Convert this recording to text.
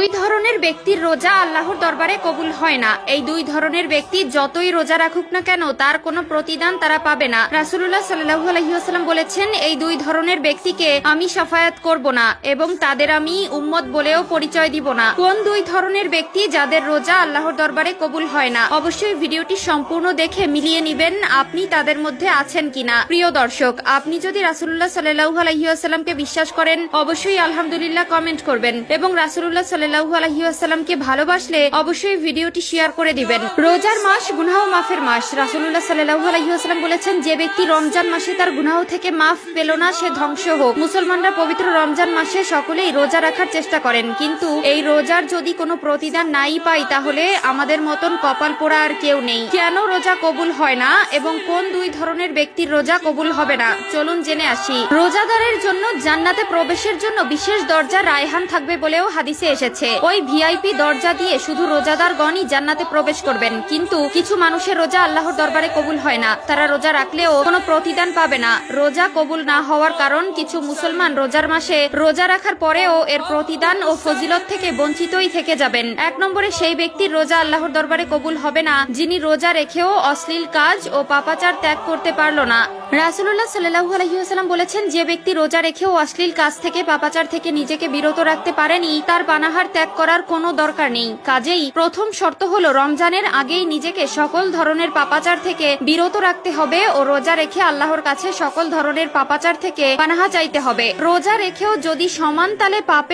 দুই ধরনের ব্যক্তির রোজা আল্লাহর দরবারে কবুল হয় না। এই দুই ধরনের ব্যক্তি যতই রোজা রাখুক না কেন তার কোনো প্রতিদান তারা পাবে না। রাসূলুল্লাহ সাল্লাল্লাহু আলাইহি ওয়াসাল্লাম বলেছেন, এই দুই ধরনের ব্যক্তিকে আমি শাফায়াত করব না এবং তাদের আমি উম্মত বলেও পরিচয় দিব না। কোন দুই ধরনের ব্যক্তি যাদের রোজা আল্লাহর দরবারে কবুল হয় না? অবশ্যই ভিডিওটি সম্পূর্ণ দেখে মিলিয়ে নিবেন আপনি তাদের মধ্যে আছেন কিনা। প্রিয় দর্শক, আপনি যদি রাসূলুল্লাহ সাল্লাল্লাহু আলাইহি ওয়াসাল্লামকে বিশ্বাস করেন অবশ্যই আলহামদুলিল্লাহ কমেন্ট করবেন এবং রাসূলুল্লাহ সাল্লাল্লাহু আলাইহি ওয়াসাল্লামকে ভালোবাসলে অবশ্যই ভিডিওটি শেয়ার করে দিবেন। রোজার মাস গুনাহ মাফের মাস। রাসূলুল্লাহ সাল্লাল্লাহু আলাইহি ওয়াসাল্লাম বলেছেন, যে ব্যক্তি রমজান মাসে তার গুনাহ থেকে মাফ পেল না সে ধ্বংস হোক। মুসলমানরা পবিত্র রমজান মাসে সকলেই রোজা রাখার চেষ্টা করেন, কিন্তু এই রোজার যদি কোনো প্রতিদান নাই পাই তাহলে আমাদের মতন কপাল পোড়া আর কেউ নেই। কেন রোজা কবুল হয় না এবং কোন দুই ধরনের ব্যক্তির রোজা কবুল হবে না চলুন জেনে আসি। রোজাদারের জন্য জান্নাতে প্রবেশের জন্য বিশেষ দরজা রায়হান থাকবে বলেও হাদিসে এসেছে। ওই ভিআইপি দরজা দিয়ে শুধু রোজাদারগণই জান্নাতে প্রবেশ করবেন, কিন্তু কিছু মানুষের রোজা আল্লাহর দরবারে কবুল হয় না। তারা রোজা রাখলেও কোনো প্রতিদান পাবে না। রোজা কবুল না হওয়ার কারণ কিছু মুসলমান রোজার মাসে রোজা রাখার পরেও এর প্রতিদান ও ফজিলত থেকে বঞ্চিতই থেকে যাবেন। এক নম্বরে সেই ব্যক্তির রোজা আল্লাহর দরবারে কবুল হবে না যিনি রোজা রেখেও অশ্লীল কাজ ও পাপাচার ত্যাগ করতে পারল না। রাসূলুল্লাহ সাল্লাল্লাহু আলাইহি ওয়াসাল্লাম বলেছেন, যে ব্যক্তি রোজা রেখেও অশ্লীল কাজ থেকে পাপাচার থেকে নিজেকে বিরত রাখতে পারেনি তার পানাহার ত্যাগ করার কোনো দরকার নেই। কাজেই প্রথম শর্ত হলো রমজানের আগেই নিজেকে সকল ধরনের পাপাচার থেকে বিরত রাখতে হবে ও রোজা রেখে আল্লাহর কাছে সকল ধরনের পাপাচার থেকে পানাহা চাইতে হবে। রোজা রেখেও যদি সমান তালে পাপে